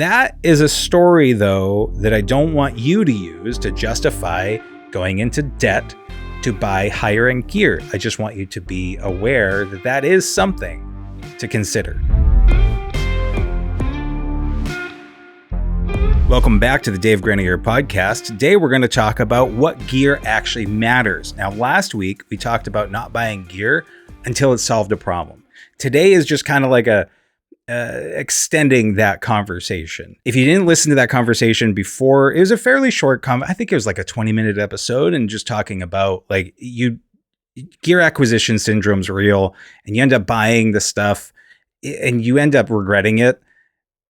That is a story, though, that I don't want you to use to justify going into debt to buy higher-end gear. I just want you to be aware that that is something to consider. Welcome back to the Dave Grenier podcast. Today, we're going to talk about what gear actually matters. Now, last week, we talked about not buying gear until it solved a problem. Today is just kind of like extending that conversation. If you didn't listen to that conversation before, it was a fairly short I think it was like a 20-minute episode, and just talking about gear acquisition syndrome's real, and you end up buying the stuff and you end up regretting it.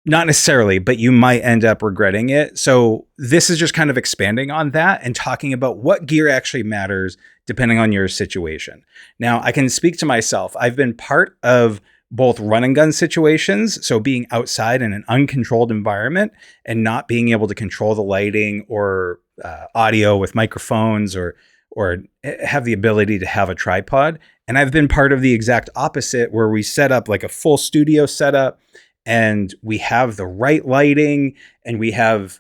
Not necessarily, but you might end up regretting it. So this is just kind of expanding on that and talking about what gear actually matters depending on your situation. Now, I can speak to myself. I've been part of both run and gun situations, so being outside in an uncontrolled environment and not being able to control the lighting or audio with microphones or have the ability to have a tripod. And I've been part of the exact opposite, where we set up like a full studio setup and we have the right lighting and we have,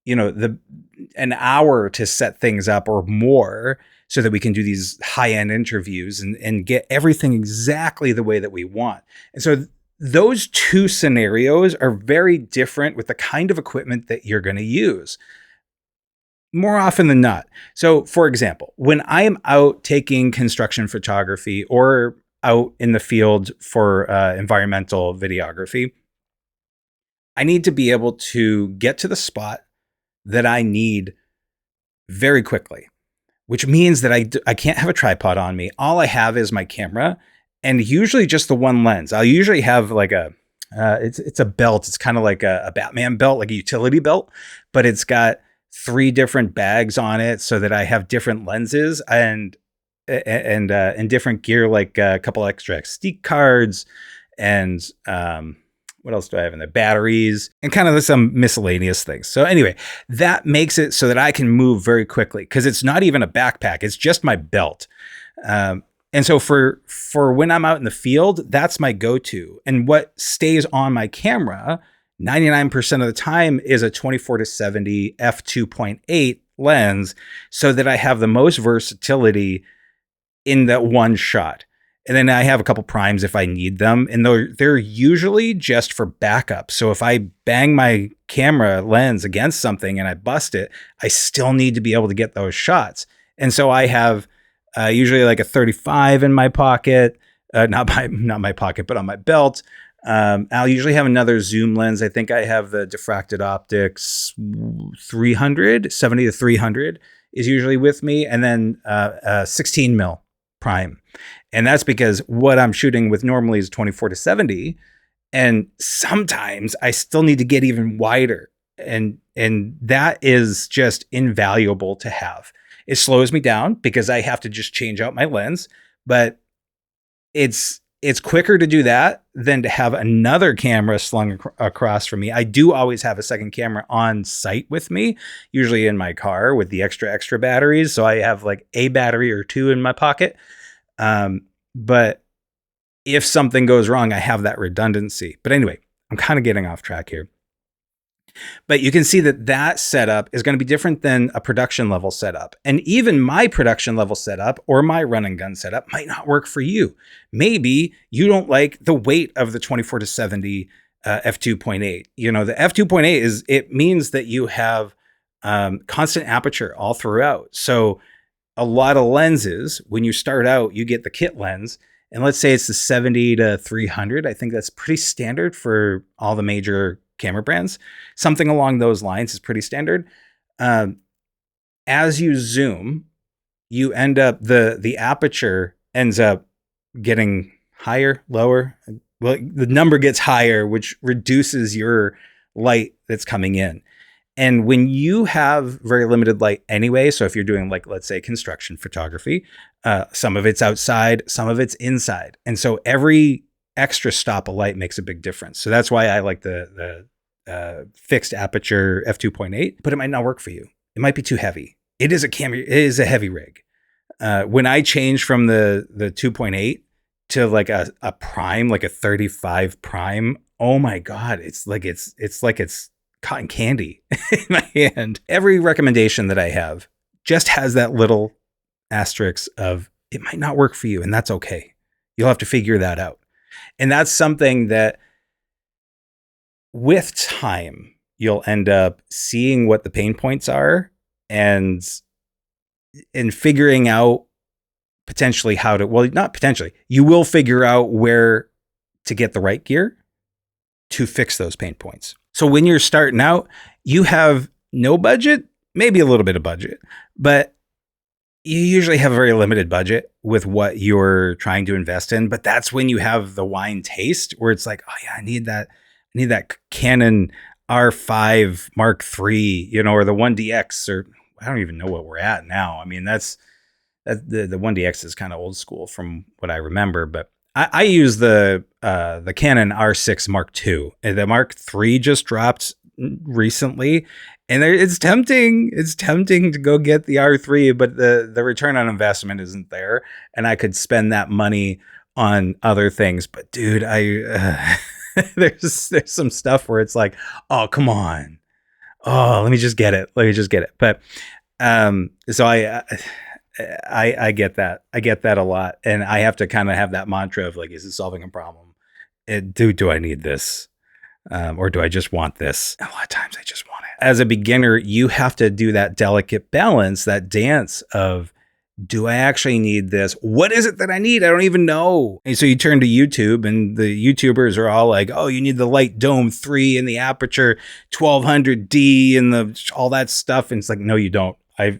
an hour to set things up or more, so that we can do these high-end interviews and get everything exactly the way that we want. And so those two scenarios are very different with the kind of equipment that you're going to use, more often than not. So, for example, when I am out taking construction photography or out in the field for environmental videography, I need to be able to get to the spot that I need very quickly, which means that I can't have a tripod on me. All I have is my camera, and usually just the one lens. I'll usually have like it's a belt. It's kind of like a Batman belt, like a utility belt, but it's got 3 different bags on it so that I have different lenses and different gear, like a couple extra SD cards and what else do I have in there? Batteries and kind of some miscellaneous things. So anyway, that makes it so that I can move very quickly, because it's not even a backpack. It's just my belt. And so for when I'm out in the field, that's my go-to. And what stays on my camera 99% of the time is a 24-70 f2.8 lens, so that I have the most versatility in that one shot. And then I have a couple primes if I need them, and they're usually just for backup. So if I bang my camera lens against something and I bust it, I still need to be able to get those shots. And so I have usually like a 35 in my pocket, not my pocket, but on my belt. I'll usually have another zoom lens. I think I have the diffracted optics 300, 70 to 300 is usually with me, and then 16 mil prime. And that's because what I'm shooting with normally is 24-70. And sometimes I still need to get even wider. And that is just invaluable to have. It slows me down because I have to just change out my lens, but it's quicker to do that than to have another camera slung across from me. I do always have a second camera on site with me, usually in my car with the extra batteries. So I have like a battery or 2 in my pocket. But if something goes wrong, I have that redundancy. But anyway, I'm kind of getting off track here. But you can see that setup is going to be different than a production level setup. And even my production level setup or my run and gun setup might not work for you. Maybe you don't like the weight of the 24-70 f2.8. The f2.8 it means that you have constant aperture all throughout. So a lot of lenses, when you start out, you get the kit lens, and let's say it's the 70 to 300. I think that's pretty standard for all the major camera brands. Something along those lines is pretty standard. As you zoom, you end up, the aperture ends up getting higher, lower. Well, the number gets higher, which reduces your light that's coming in. And when you have very limited light anyway, so if you're doing like, let's say, construction photography, some of it's outside, some of it's inside. And so every extra stop of light makes a big difference. So that's why I like the fixed aperture f2.8, but it might not work for you. It might be too heavy. It is a heavy rig. When I changed from the 2.8 to like a prime, like a 35 prime, oh my God, it's like it's cotton candy in my hand. Every recommendation that I have just has that little asterisk of it might not work for you, and that's okay. You'll have to figure that out. And that's something that with time, you'll end up seeing what the pain points are and figuring out potentially how to, well, not potentially, you will figure out where to get the right gear to fix those pain points. So when you're starting out, you have no budget, maybe a little bit of budget, but you usually have a very limited budget with what you're trying to invest in. But that's when you have the wine taste where it's like, oh yeah, I need that Canon R5 Mark III, or the 1DX, or I don't even know what we're at now. I mean, that's the 1DX is kind of old school from what I remember, but I use the Canon R6 Mark II. And the Mark III just dropped recently, and it's tempting. It's tempting to go get the R3, but the return on investment isn't there, and I could spend that money on other things. But dude, there's some stuff where it's like, oh come on, oh let me just get it. But so I get that. I get that a lot, and I have to kind of have that mantra of like, is it solving a problem? Do I need this? Or do I just want this? And a lot of times I just want it. As a beginner, you have to do that delicate balance, that dance of, do I actually need this? What is it that I need? I don't even know. And so you turn to YouTube, and the YouTubers are all like, oh, you need the Light Dome 3 and the Aperture 1200D and all that stuff. And it's like, no, you don't. I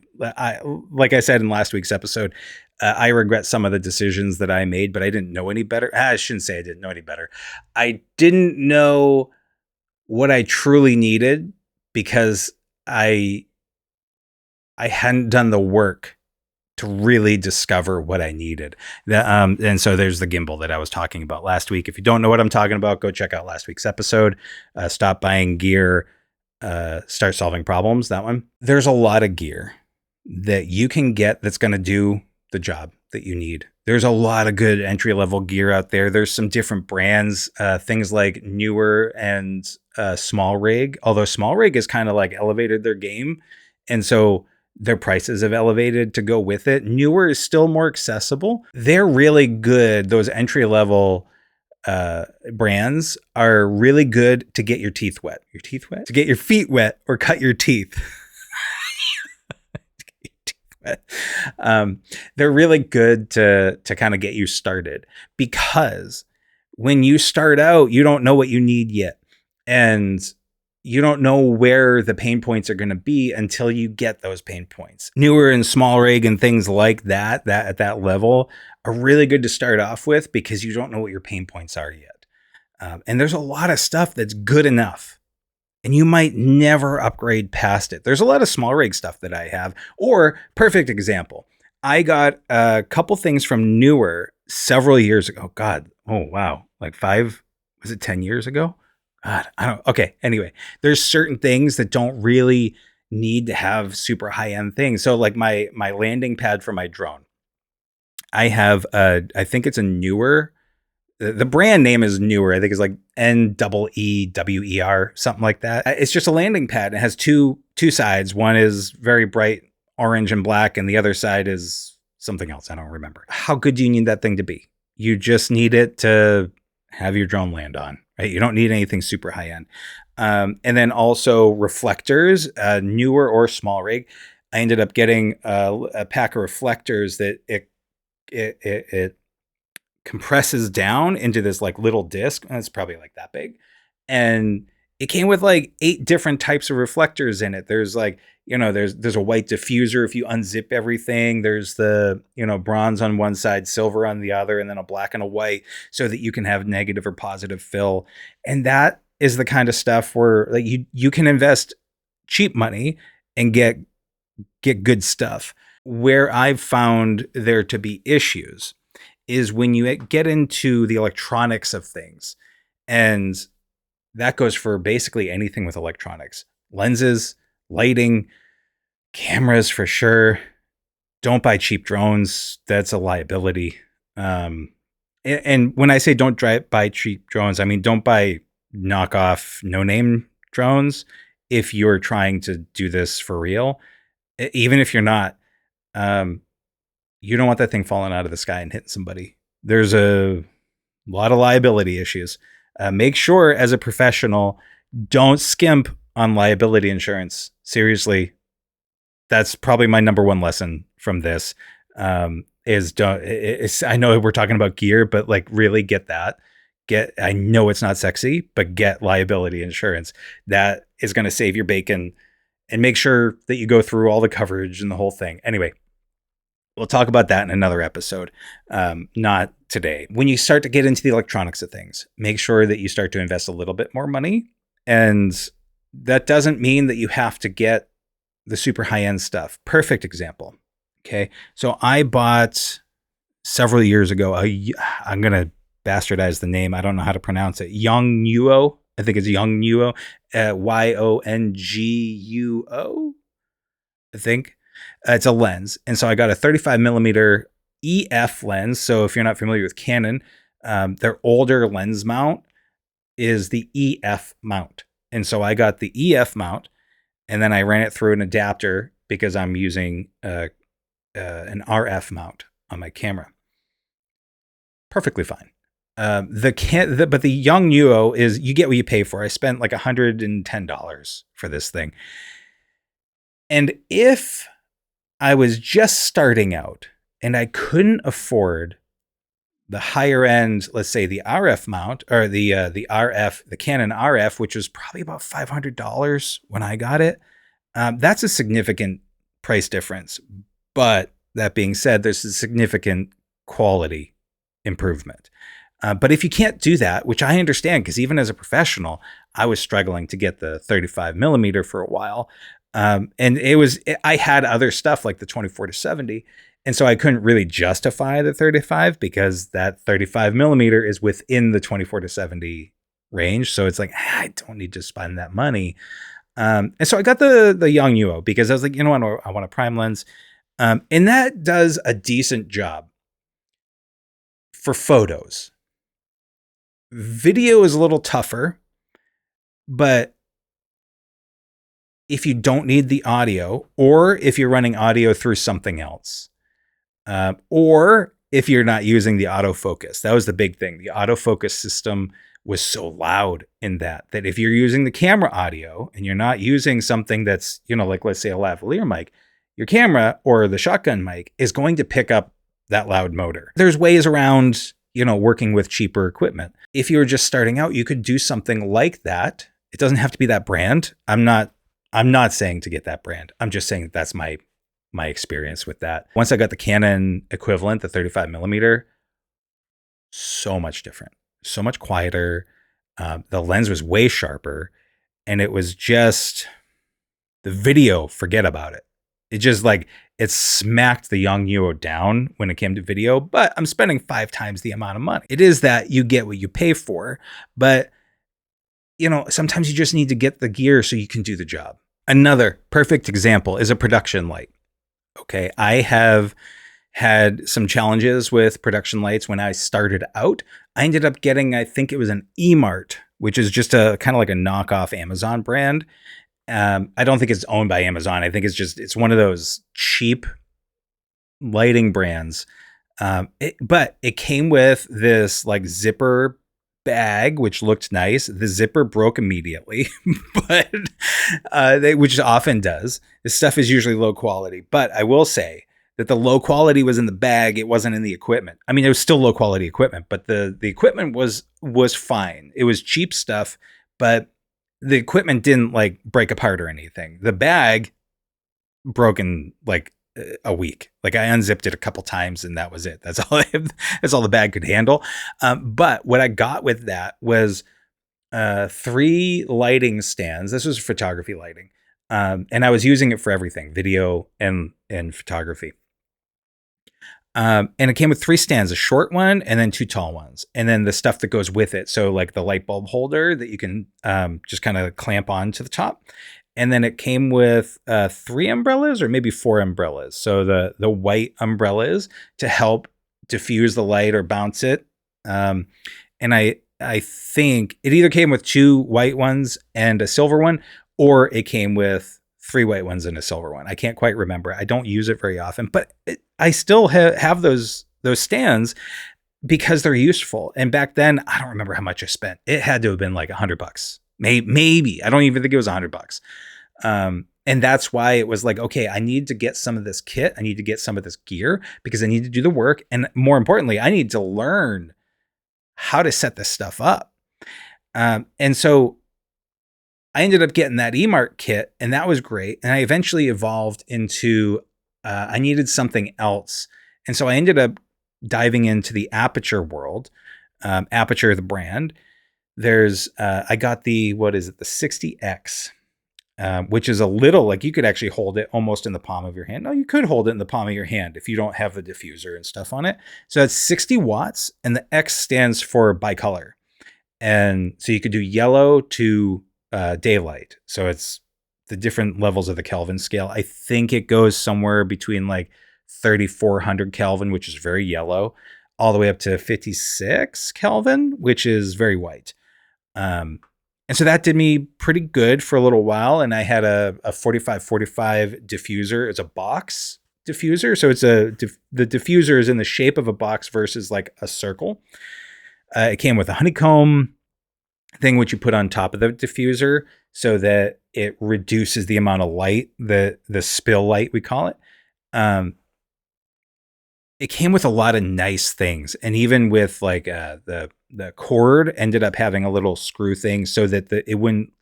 like I said in last week's episode, I regret some of the decisions that I made, but I didn't know any better. I shouldn't say I didn't know any better. I didn't know what I truly needed because I hadn't done the work to really discover what I needed. And so there's the gimbal that I was talking about last week. If you don't know what I'm talking about, go check out last week's episode. Stop buying gear, start solving problems. That one. There's a lot of gear that you can get that's going to do the job that you need. There's a lot of good entry level gear out there. There's some different brands, things like Newer and Small Rig, although Small Rig has kind of like elevated their game. And so their prices have elevated to go with it. Newer is still more accessible. They're really good. Those entry level brands are really good to get your teeth wet. Your teeth wet? To get your feet wet or cut your teeth. They're really good to kind of get you started, because when you start out, you don't know what you need yet. And you don't know where the pain points are going to be until you get those pain points. Newer and Small Rig and things like that at that level are really good to start off with, because you don't know what your pain points are yet. And there's a lot of stuff that's good enough, and you might never upgrade past it. There's a lot of Small Rig stuff that I have. Or, perfect example, I got a couple things from Newer several years ago. God, oh wow, like 10 years ago? God, I don't. Okay, anyway, there's certain things that don't really need to have super high-end things. So like my landing pad for my drone, I have I think it's a Newer. The brand name is Newer. I think it's like NEEWER, something like that. It's just a landing pad. It has two sides. One is very bright orange and black, and the other side is something else. I don't remember. How good do you need that thing to be? You just need it to have your drone land on, right? You don't need anything super high end. And then also reflectors, Newer or Small Rig. I ended up getting a pack of reflectors that it compresses down into this like little disc, and it's probably like that big, and it came with like 8 different types of reflectors in it. There's like, there's a white diffuser if you unzip everything. There's the bronze on one side, silver on the other, and then a black and a white, so that you can have negative or positive fill. And that is the kind of stuff where like you can invest cheap money and get good stuff. Where I've found there to be issues is when you get into the electronics of things. And that goes for basically anything with electronics. Lenses, lighting, cameras for sure. Don't buy cheap drones. That's a liability. And when I say don't buy cheap drones, I mean don't buy knockoff, no-name drones. if you're trying to do this for real. Even if you're not, you don't want that thing falling out of the sky and hitting somebody. There's a lot of liability issues. Make sure as a professional, don't skimp on liability insurance. Seriously, that's probably my number one lesson from this. Is don't. I know we're talking about gear, but like really get that. I know it's not sexy, but get liability insurance. That is going to save your bacon, and make sure that you go through all the coverage and the whole thing. Anyway, we'll talk about that in another episode, not today. When you start to get into the electronics of things, make sure that you start to invest a little bit more money. And that doesn't mean that you have to get the super high-end stuff. Perfect example. Okay. So I bought several years ago, I'm going to bastardize the name. I don't know how to pronounce it. Yongnuo. I think it's Yongnuo. Yonguo. I think. It's a lens. And so I got a 35 millimeter EF lens. So if you're not familiar with Canon, their older lens mount is the EF mount. And so I got the EF mount, and then I ran it through an adapter because I'm using an RF mount on my camera. Perfectly fine. But the Yongnuo is, you get what you pay for. I spent like $110 for this thing. And if I was just starting out and I couldn't afford the higher end, let's say the RF mount, or the Canon RF, which was probably about $500 when I got it, that's a significant price difference. But that being said, there's a significant quality improvement. But if you can't do that, which I understand, because even as a professional, I was struggling to get the 35 millimeter for a while. And I had other stuff like the 24-70. And so I couldn't really justify the 35 because that 35 millimeter is within the 24-70 range. So it's like, I don't need to spend that money. And so I got the Yongnuo because I was like, you know what, I want a prime lens. And that does a decent job for photos. Video is a little tougher, but if you don't need the audio, or if you're running audio through something else, or if you're not using the autofocus, that was the big thing. The autofocus system was so loud in that if you're using the camera audio and you're not using something that's, like let's say a lavalier mic, your camera or the shotgun mic is going to pick up that loud motor. There's ways around, working with cheaper equipment. If you were just starting out, you could do something like that. It doesn't have to be that brand. I'm not saying to get that brand. I'm just saying that's my experience with that. Once I got the Canon equivalent, the 35 millimeter, so much different, so much quieter. The lens was way sharper, and it was just the video. Forget about it. It just it smacked the Yongnuo down when it came to video, but I'm spending 5 times the amount of money. It is that you get what you pay for, but sometimes you just need to get the gear so you can do the job. Another perfect example is a production light. Okay. I have had some challenges with production lights when I started out. I ended up getting, I think it was an eMart, which is just a kind of like a knockoff Amazon brand. I don't think it's owned by Amazon. I think it's one of those cheap lighting brands. But it came with this zipper bag, which looked nice. The zipper broke immediately, but which often does. This stuff is usually low quality, but I will say that the low quality was in the bag. It wasn't in the equipment. I mean, it was still low quality equipment, but the equipment was fine. It was cheap stuff, but the equipment didn't break apart or anything. The bag broke in a week. I unzipped it a couple times and that was it. That's all the bag could handle. But what I got with that was 3 lighting stands. This was photography lighting. And I was using it for everything, video and photography. And it came with 3 stands, a short one and then 2 tall ones. And then the stuff that goes with it. So the light bulb holder that you can just kind of clamp on to the top. And then it came with 3 umbrellas or maybe 4 umbrellas. So the white umbrellas to help diffuse the light or bounce it. And I think it either came with 2 white ones and a silver one, or it came with 3 white ones and a silver one. I can't quite remember. I don't use it very often, but I still have those stands because they're useful. And back then, I don't remember how much I spent. It had to have been like $100, maybe. I don't even think it was $100. And that's why it was like, okay, I need to get some of this kit. I need to get some of this gear because I need to do the work. And more importantly, I need to learn how to set this stuff up. And so I ended up getting that eMart kit, and that was great. And I eventually evolved into, I needed something else. And so I ended up diving into the Aperture world. Aperture, the brand. There's, I got the 60X, which is a little, like you could actually hold it almost in the palm of your hand. No, you could hold it in the palm of your hand if you don't have the diffuser and stuff on it. So it's 60 watts, and the X stands for bicolor. And so you could do yellow to daylight. So it's the different levels of the Kelvin scale. I think it goes somewhere between like 3,400 Kelvin, which is very yellow, all the way up to 56 Kelvin, which is very white. And so that did me pretty good for a little while. And I had a 4545 diffuser. It's a box diffuser. So it's the diffuser is in the shape of a box versus like a circle. It came with a honeycomb thing, which you put on top of the diffuser so that it reduces the amount of light, the spill light, we call it. It came with a lot of nice things. And even with like the cord ended up having a little screw thing so that it wouldn't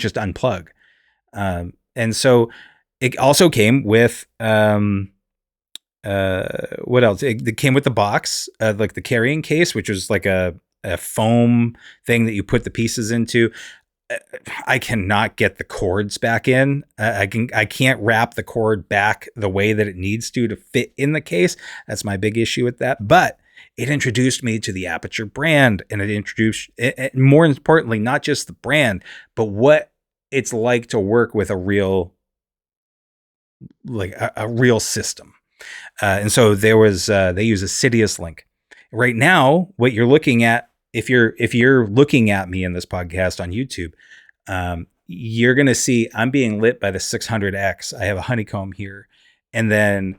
just unplug. And so it also came with what else? It came with the box, like the carrying case, which was like a foam thing that you put the pieces into. I cannot get the cords back in. I can't wrap the cord back the way that it needs to fit in the case. That's my big issue with that. But it introduced me to the Aperture brand, and it introduced, more importantly, not just the brand, but what it's like to work with a real system. And so there was, they use a Sidious link. Right now, what you're looking at, if you're looking at me in this podcast on YouTube, you're going to see I'm being lit by the 600X. I have a honeycomb here. And then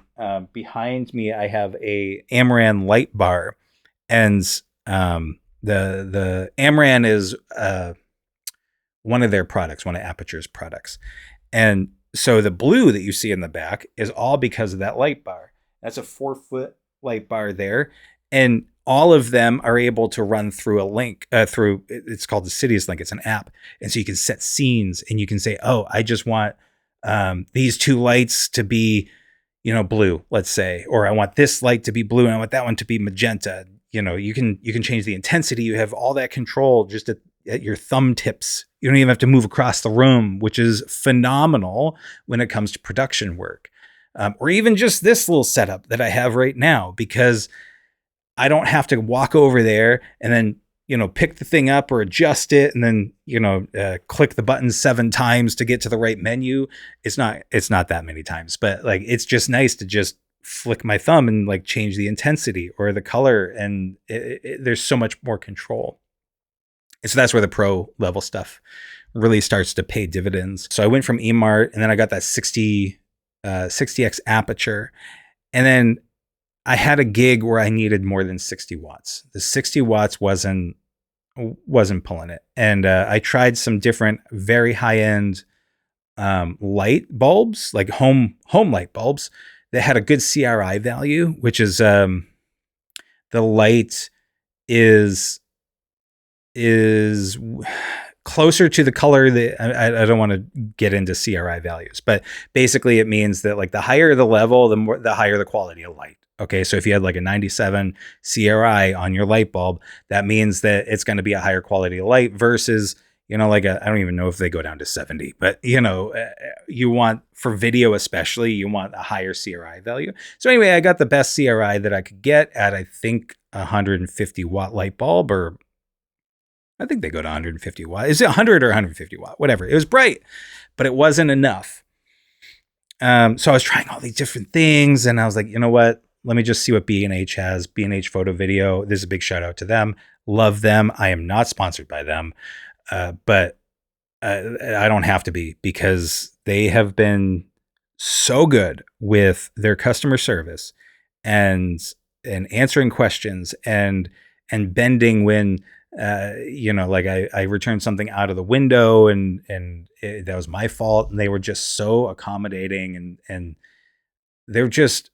behind me, I have a Amaran light bar. And the Amaran is one of their products, one of Aperture's products. And so the blue that you see in the back is all because of that light bar. That's a 4-foot light bar there. And all of them are able to run through a link, it's called the Sidious link. It's an app. And so you can set scenes and you can say, oh, I just want these 2 lights to be, blue, let's say, or I want this light to be blue and I want that one to be magenta. You can change the intensity. You have all that control just at your thumb tips. You don't even have to move across the room, which is phenomenal when it comes to production work. Or even just this little setup that I have right now, because I don't have to walk over there and then, pick the thing up or adjust it and then, click the button 7 times to get to the right menu. It's not that many times, but like, it's just nice to just flick my thumb and like change the intensity or the color. And there's so much more control. And so that's where the pro level stuff really starts to pay dividends. So I went from eMart and then I got that 60X Aperture. And then I had a gig where I needed more than 60 watts. The 60 watts wasn't pulling it. And I tried some different very high-end light bulbs, like home light bulbs that had a good CRI value, which is the light is closer to the color that I don't want to get into CRI values, but basically it means that like the higher the level, the higher the quality of light. Okay. So if you had like a 97 CRI on your light bulb, that means that it's going to be a higher quality of light versus, like I don't even know if they go down to 70, but you want, for video especially, you want a higher CRI value. So anyway, I got the best CRI that I could get at, I think, 150 watt light bulb, or I think they go to 150 watt. Is it 100 or 150 watt? Whatever. It was bright, but it wasn't enough. So I was trying all these different things, and I was like, you know what? Let me just see what B&H has. B&H Photo Video. This is a big shout out to them. Love them. I am not sponsored by them, but I don't have to be, because they have been so good with their customer service and answering questions and bending when like I returned something out of the window that was my fault, and they were just so accommodating, and they're just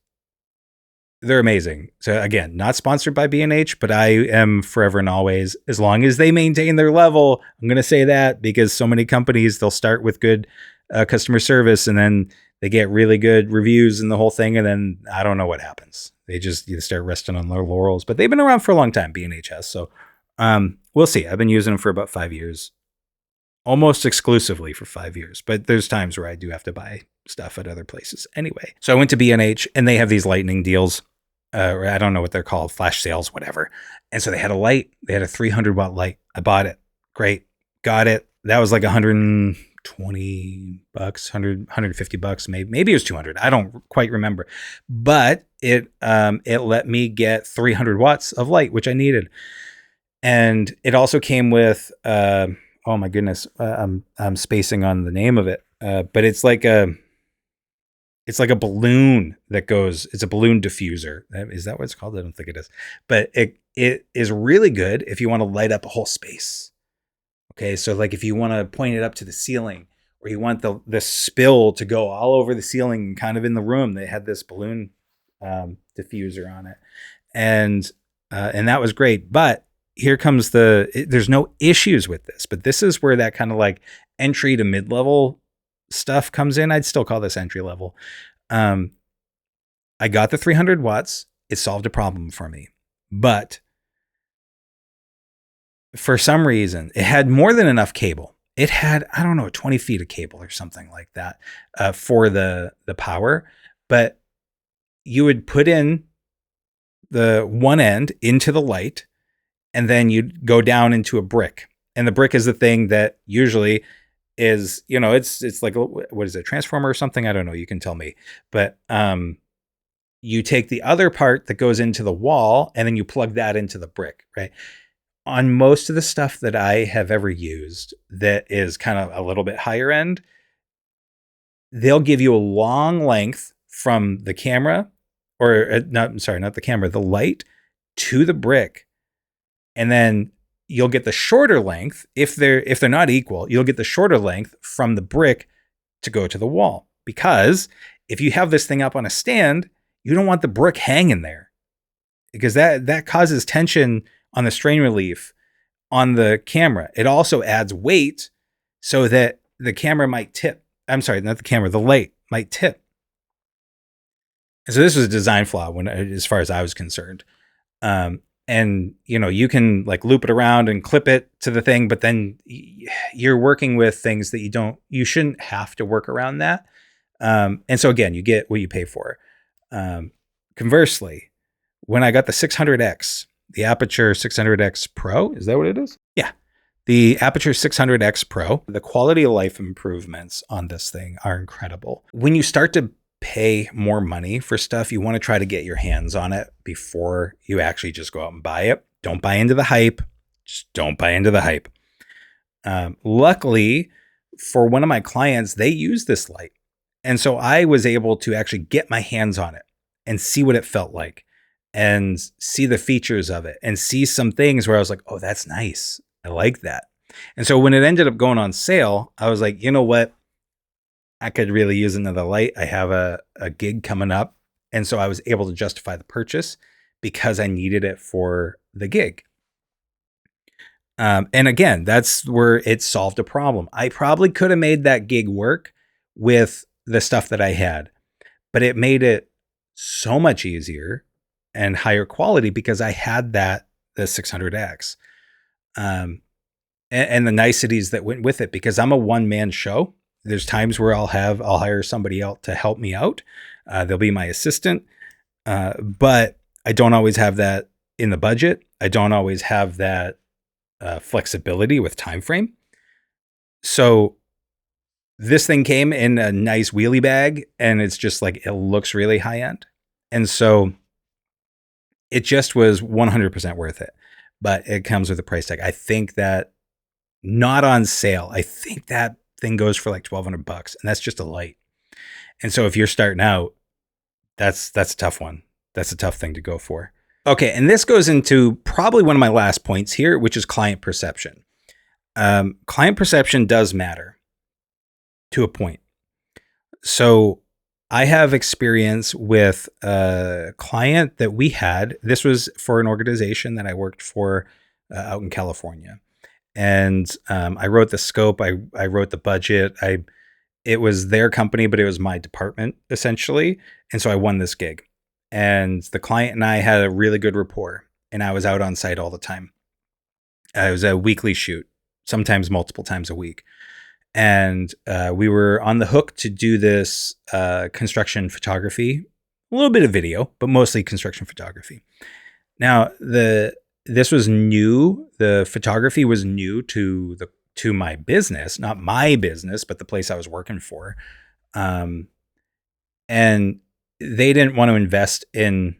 they're amazing. So again, not sponsored by B&H, but I am forever and always, as long as they maintain their level. I'm going to say that, because so many companies, they'll start with good customer service, and then they get really good reviews and the whole thing, and then I don't know what happens. They just start resting on their laurels. But they've been around for a long time, B&H has. So we'll see. I've been using them for about 5 years, almost exclusively for 5 years. But there's times where I do have to buy stuff at other places. Anyway, so I went to B&H, and they have these lightning deals. Or I don't know what they're called, flash sales, whatever. And so they had a light. They had a 300-watt light. I bought it. Great. Got it. That was like $120, 150 bucks, maybe it was 200. I don't quite remember. But it let me get 300 watts of light, which I needed. And it also came with oh my goodness, I'm spacing on the name of it. But it's like a balloon that goes, it's a balloon diffuser. Is that what it's called? I don't think it is. But it is really good if you want to light up a whole space. Okay, so like if you want to point it up to the ceiling, or you want the spill to go all over the ceiling and kind of in the room, they had this balloon diffuser on it. And that was great. But here comes there's no issues with this, but this is where that kind of like entry to mid-level stuff comes in. I'd still call this entry level. I got the 300 watts. It solved a problem for me, but for some reason it had more than enough cable. It had, I don't know, 20 feet of cable or something like that for the power, but you would put in the one end into the light, and then you'd go down into a brick. And the brick is the thing that usually is, it's like, what is it, transformer or something? I don't know. You can tell me. But you take the other part that goes into the wall, and then you plug that into the brick, right? On most of the stuff that I have ever used that is kind of a little bit higher end, they'll give you a long length from the camera, or not the camera, the light to the brick. And then you'll get the shorter length. If they're not equal, you'll get the shorter length from the brick to go to the wall. Because if you have this thing up on a stand, you don't want the brick hanging there, because that causes tension on the strain relief on the camera. It also adds weight so that the camera might tip. I'm sorry, not the camera, the light might tip. And so this was a design flaw as far as I was concerned. And you can like loop it around and clip it to the thing, but then you're working with things that you shouldn't have to work around that. And so again, you get what you pay for. Conversely, when I got the 600X, the Aperture 600X Pro, is that what it is? Yeah. The Aperture 600X Pro, the quality of life improvements on this thing are incredible. When you start to pay more money for stuff, you want to try to get your hands on it before you actually just go out and buy it. Don't buy into the hype. Just don't buy into the hype. Luckily for one of my clients, they use this light. And so I was able to actually get my hands on it and see what it felt like, and see the features of it, and see some things where I was like, oh, that's nice. I like that. And so when it ended up going on sale, I was like, you know what? I could really use another light. I have a gig coming up. And so I was able to justify the purchase because I needed it for the gig. And again, that's where it solved a problem. I probably could have made that gig work with the stuff that I had, but it made it so much easier and higher quality because I had the 600X. And the niceties that went with it, because I'm a one-man show. There's times where I'll hire somebody else to help me out. They'll be my assistant. But I don't always have that in the budget. I don't always have that flexibility with time frame. So this thing came in a nice wheelie bag, and it's just like, it looks really high end. And so it just was 100% worth it. But it comes with a price tag. I think that not on sale. I think that thing goes for like $1,200, and that's just a light. And so if you're starting out, that's a tough one. That's a tough thing to go for. Okay, and this goes into probably one of my last points here, which is client perception. Client perception does matter to a point. So I have experience with a client that we had. This was for an organization that I worked for out in California. And I wrote the scope. I wrote the budget. It was their company, but it was my department essentially. And so I won this gig. And the client and I had a really good rapport. And I was out on site all the time. It was a weekly shoot, sometimes multiple times a week. And we were on the hook to do this construction photography, a little bit of video, but mostly construction photography. Now, this was new. The photography was new to my business, not my business, but the place I was working for. And they didn't want to invest in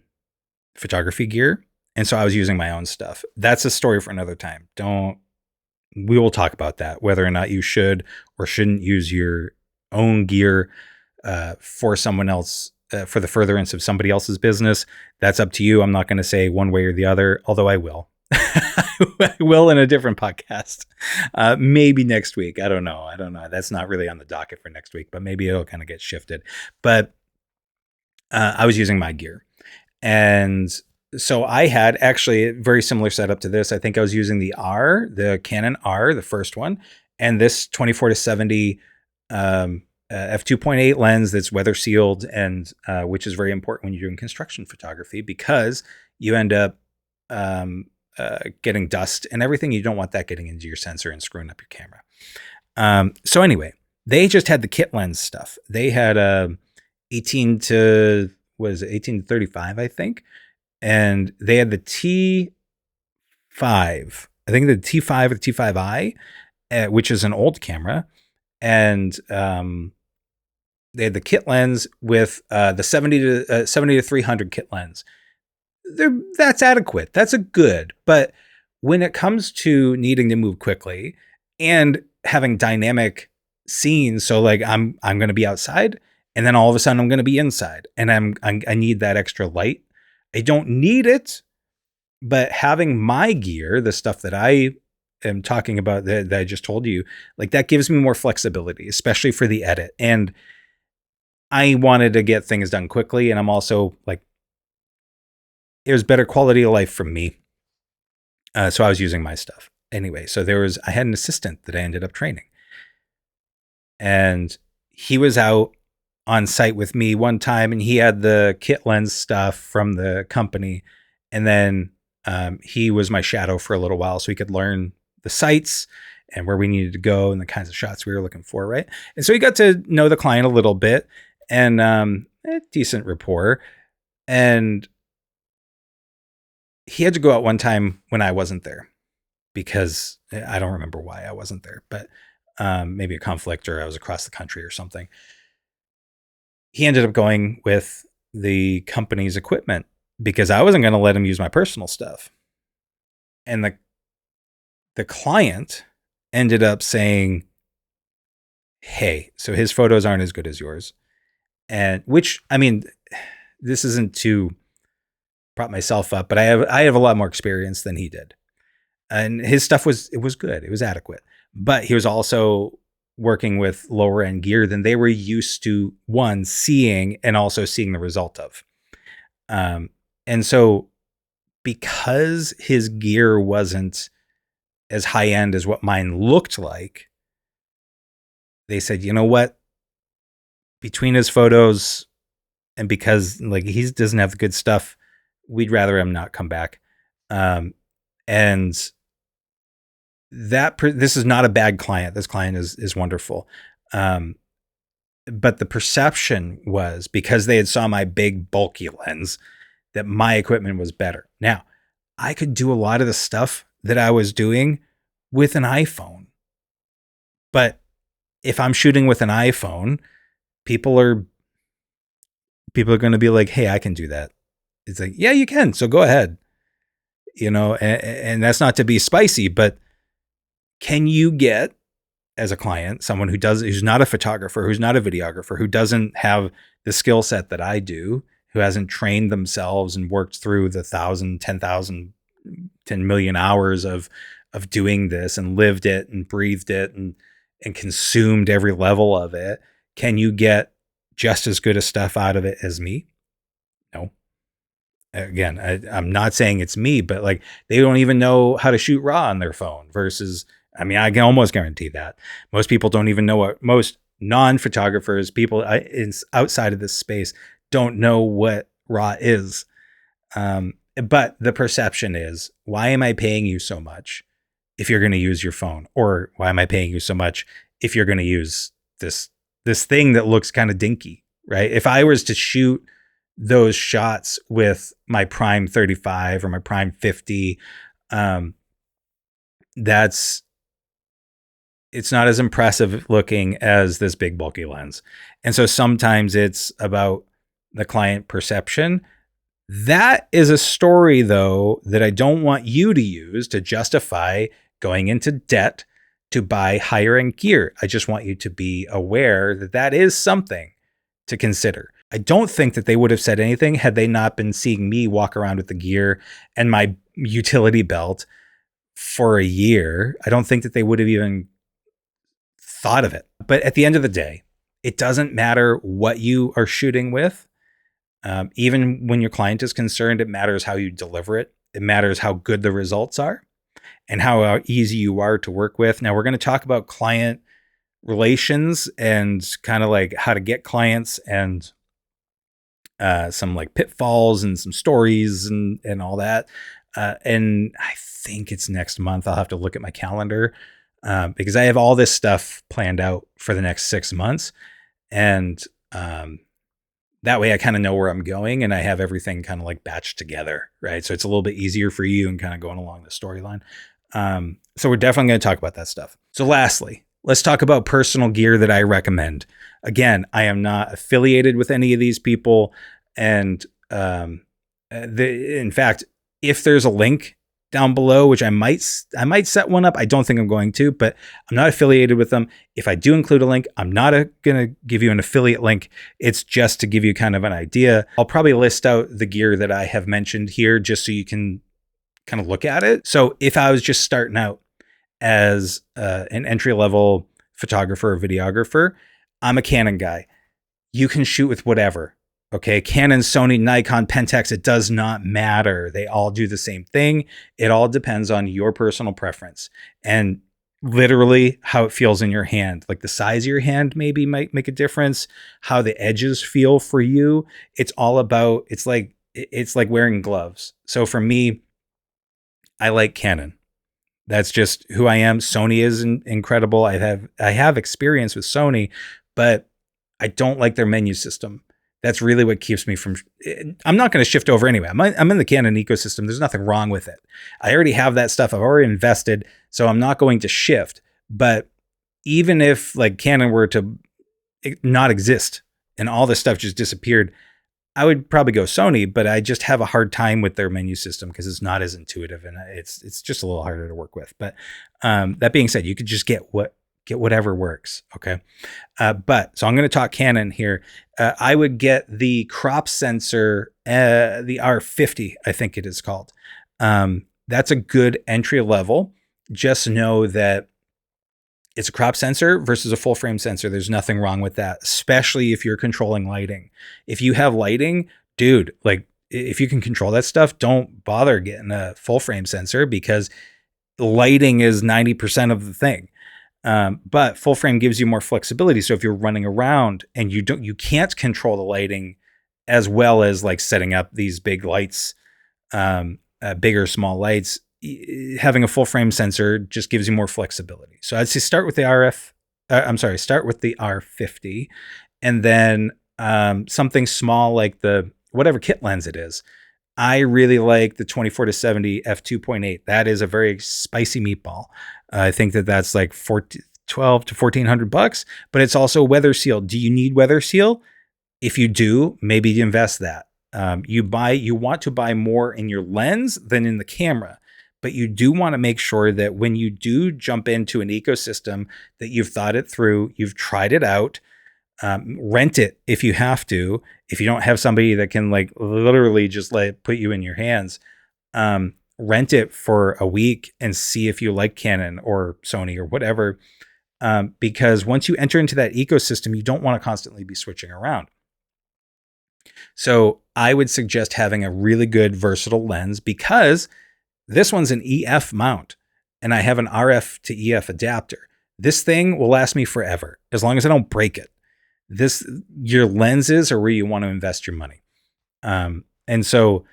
photography gear. And so I was using my own stuff. That's a story for another time. We will talk about that, whether or not you should or shouldn't use your own gear for someone else, for the furtherance of somebody else's business. That's up to you. I'm not going to say one way or the other, although I will. I will in a different podcast. Maybe next week. I don't know. That's not really on the docket for next week, but maybe it'll kind of get shifted. But I was using my gear. And so I had actually a very similar setup to this. I think I was using the Canon R, the first one, and this 24-70 f2.8 lens that's weather sealed, and which is very important when you're doing construction photography because you end up getting dust and everything. You don't want that getting into your sensor and screwing up your camera. So anyway, they just had the kit lens stuff. They had 18 to 35, I think. And they had the T5, I think the T5 or the T5i, which is an old camera. And they had the kit lens with the 70 to 300 kit lens. That's adequate. That's a good. But when it comes to needing to move quickly and having dynamic scenes, so like I'm going to be outside and then all of a sudden I'm going to be inside, and I need that extra light. I don't need it, but having my gear, the stuff that I am talking about that I just told you, like that gives me more flexibility, especially for the edit. And I wanted to get things done quickly. And I'm also like, it was better quality of life for me. So I was using my stuff anyway. So I had an assistant that I ended up training, and he was out on site with me one time, and he had the kit lens stuff from the company. And then he was my shadow for a little while so he could learn the sites and where we needed to go and the kinds of shots we were looking for. Right. And so he got to know the client a little bit, and decent rapport. And he had to go out one time when I wasn't there because I don't remember why I wasn't there, but maybe a conflict or I was across the country or something. He ended up going with the company's equipment because I wasn't going to let him use my personal stuff. And the client ended up saying, hey, so his photos aren't as good as yours. And which, I mean, this isn't to prop myself up, but I have a lot more experience than he did. And his stuff was good. It was adequate. But he was also working with lower end gear than they were used to, one, seeing, and also seeing the result of. And so because his gear wasn't as high end as what mine looked like, they said, you know what, between his photos and because like he doesn't have the good stuff, we'd rather him not come back. And this is not a bad client. This client is wonderful. But the perception was because they had saw my big bulky lens that my equipment was better. Now, I could do a lot of the stuff that I was doing with an iPhone. But if I'm shooting with an iPhone, people are going to be like, hey, I can do that. It's like, yeah, you can. So go ahead. And that's not to be spicy, but can you get, as a client, someone who's not a photographer, who's not a videographer, who doesn't have the skill set that I do, who hasn't trained themselves and worked through the 1,000, 10,000, 10 million hours of doing this and lived it and breathed it and consumed every level of it. Can you get just as good a stuff out of it as me? No. Again, I'm not saying it's me, but like they don't even know how to shoot RAW on their phone versus, I mean, I can almost guarantee that most people don't even know what, most non-photographers, people outside of this space don't know what RAW is. But the perception is, why am I paying you so much if you're going to use your phone? Or why am I paying you so much if you're going to use this thing that looks kind of dinky, right? If I was to shoot those shots with my prime 35 or my prime 50, it's not as impressive looking as this big bulky lens. And so sometimes it's about the client perception. That is a story, though, that I don't want you to use to justify going into debt to buy higher end gear. I just want you to be aware that that is something to consider. I don't think that they would have said anything had they not been seeing me walk around with the gear and my utility belt for a year. I don't think that they would have even thought of it. But at the end of the day, it doesn't matter what you are shooting with. Even when your client is concerned, it matters how you deliver it. It matters how good the results are and how easy you are to work with. Now, we're going to talk about client relations and kind of like how to get clients and some like pitfalls and some stories and all that. And I think it's next month. I'll have to look at my calendar because I have all this stuff planned out for the next 6 months. And that way I kind of know where I'm going and I have everything kind of like batched together, right? So it's a little bit easier for you and kind of going along the storyline. So we're definitely going to talk about that stuff. So lastly, let's talk about personal gear that I recommend. Again, I am not affiliated with any of these people. And in fact, if there's a link down below, which I might set one up. I don't think I'm going to, but I'm not affiliated with them. If I do include a link, I'm not going to give you an affiliate link. It's just to give you kind of an idea. I'll probably list out the gear that I have mentioned here just so you can kind of look at it. So if I was just starting out as an entry-level photographer or videographer, I'm a Canon guy. You can shoot with whatever. Okay, Canon, Sony, Nikon, Pentax, it does not matter. They all do the same thing. It all depends on your personal preference and literally how it feels in your hand. Like the size of your hand maybe might make a difference, how the edges feel for you. It's all about, it's like wearing gloves. So for me, I like Canon. That's just who I am. Sony is incredible. I have experience with Sony, but I don't like their menu system. That's really what keeps me from, I'm not going to shift over anyway. I'm in the Canon ecosystem. There's nothing wrong with it. I already have that stuff. I've already invested, so I'm not going to shift. But even if like Canon were to not exist and all this stuff just disappeared, I would probably go Sony, but I just have a hard time with their menu system because it's not as intuitive and it's just a little harder to work with. But that being said, you could just get whatever works. Okay. But so I'm going to talk Canon here. I would get the crop sensor, the R50, I think it is called. That's a good entry level. Just know that it's a crop sensor versus a full frame sensor. There's nothing wrong with that, especially if you're controlling lighting. If you have lighting, dude, like if you can control that stuff, don't bother getting a full frame sensor because lighting is 90% of the thing. But full frame gives you more flexibility. So if you're running around and you can't control the lighting as well as like setting up these big lights, big or small lights, having a full frame sensor just gives you more flexibility. So I'd say start with the start with the R50 and then, something small like the, whatever kit lens it is. I really like the 24-70 f2.8. That is a very spicy meatball. I think that's like $12 to $1,400, but it's also weather sealed. Do you need weather seal? If you do, maybe you invest that. You want to buy more in your lens than in the camera, but you do want to make sure that when you do jump into an ecosystem that you've thought it through, you've tried it out, rent it if you have to. If you don't have somebody that can like literally just put you in your hands, rent it for a week and see if you like Canon or Sony or whatever. Because once you enter into that ecosystem, you don't want to constantly be switching around. So I would suggest having a really good versatile lens, because this one's an EF mount and I have an RF to EF adapter. This thing will last me forever as long as I don't break it. Your lenses are where you want to invest your money. And so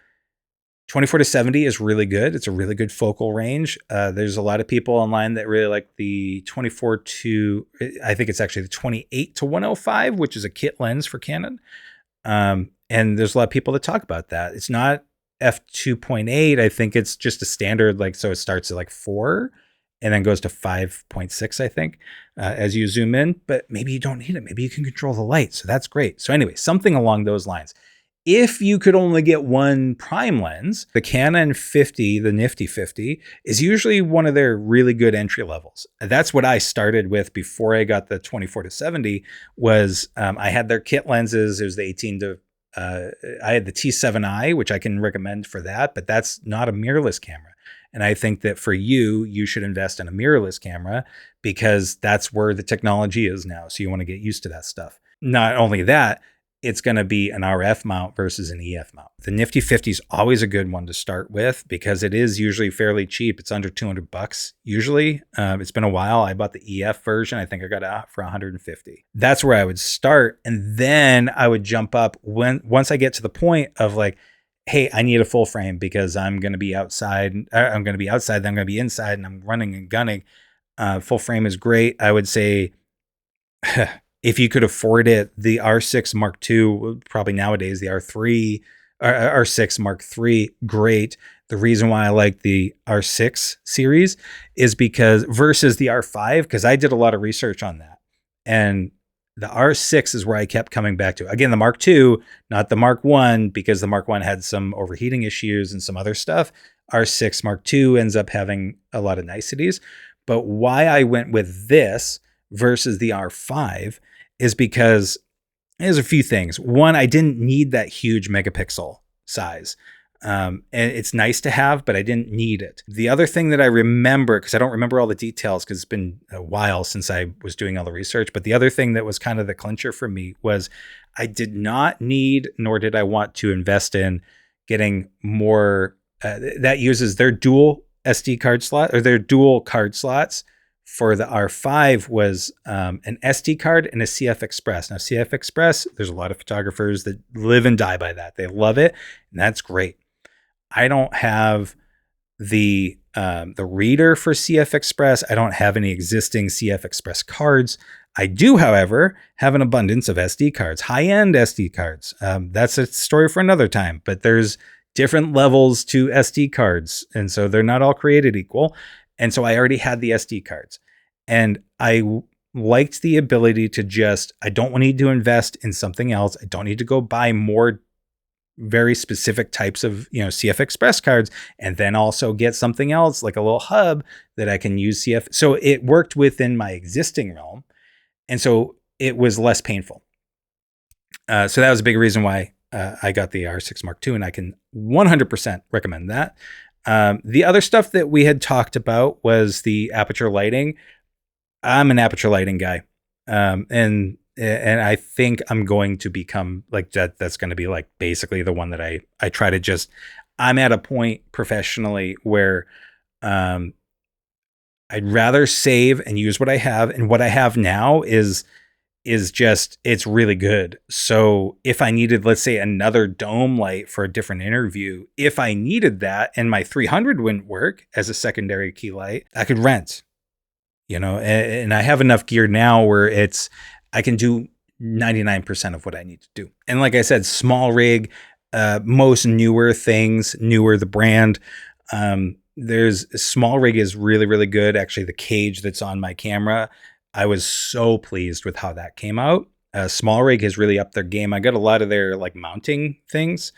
24-70 is really good. It's a really good focal range. There's a lot of people online that really like the 24 to, I think it's actually the 28 to 105, which is a kit lens for Canon. And there's a lot of people that talk about that. It's not f2.8. I think it's just a standard, like, so it starts at like 4 and then goes to 5.6, I think, as you zoom in. But maybe you don't need it. Maybe you can control the light. So that's great. So anyway, something along those lines. If you could only get one prime lens, the Canon 50, the Nifty 50, is usually one of their really good entry levels. That's what I started with before I got the 24-70. Was I had their kit lenses. It was the 18 to I had the T7i, which I can recommend for that, but that's not a mirrorless camera. And I think that for you should invest in a mirrorless camera, because that's where the technology is now. So you want to get used to that stuff. Not only that, it's going to be an RF mount versus an EF mount. The Nifty 50 is always a good one to start with, because it is usually fairly cheap. It's under $200 usually. It's been a while. I bought the EF version. I think I got it for $150. That's where I would start. And then I would jump up once I get to the point of like, hey, I need a full frame because I'm going to be outside. I'm going to be outside. Then I'm going to be inside and I'm running and gunning. Full frame is great. I would say, if you could afford it, the R6 Mark II, probably nowadays the R3, R6 Mark III, great. The reason why I like the R6 series is because versus the R5, because I did a lot of research on that. And the R6 is where I kept coming back to. Again, the Mark II, not the Mark I, because the Mark I had some overheating issues and some other stuff. R6 Mark II ends up having a lot of niceties. But why I went with this versus the R5 is because there's a few things. One, I didn't need that huge megapixel size. And it's nice to have, but I didn't need it. The other thing that I remember, because I don't remember all the details because it's been a while since I was doing all the research, but the other thing that was kind of the clincher for me was I did not need, nor did I want to invest in getting more, that uses their dual SD card slot, or their dual card slots. For the R5 was an SD card and a CF Express. Now, CF Express, there's a lot of photographers that live and die by that. They love it, and that's great. I don't have the reader for CF Express. I don't have any existing CF Express cards. I do, however, have an abundance of SD cards, high-end SD cards. That's a story for another time, but there's different levels to SD cards, and so they're not all created equal. And so I already had the SD cards, and I liked the ability to just, I don't need to invest in something else. I don't need to go buy more very specific types of, CF Express cards, and then also get something else like a little hub that I can use CF. So it worked within my existing realm. And so it was less painful. So that was a big reason why I got the R6 Mark II, and I can 100% recommend that. The other stuff that we had talked about was the aperture lighting. I'm an aperture lighting guy. And I think I'm going to become like that. That's going to be like basically the one that I try to just, I'm at a point professionally where, I'd rather save and use what I have. And what I have now is just, it's really good. So if I needed, let's say, another dome light for a different interview, if I needed that and my 300 wouldn't work as a secondary key light, I could rent, and I have enough gear now where I can do 99% of what I need to do. And like I said, small rig, most newer things, newer the brand. There's small rig is really, really good. Actually, the cage that's on my camera, I was so pleased with how that came out. Small rig has really upped their game. I got a lot of their like mounting things.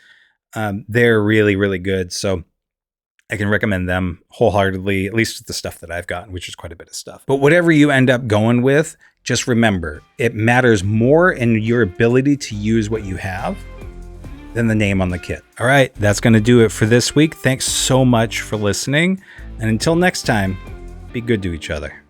They're really, really good. So I can recommend them wholeheartedly, at least with the stuff that I've gotten, which is quite a bit of stuff. But whatever you end up going with, just remember, it matters more in your ability to use what you have than the name on the kit. All right, that's going to do it for this week. Thanks so much for listening. And until next time, be good to each other.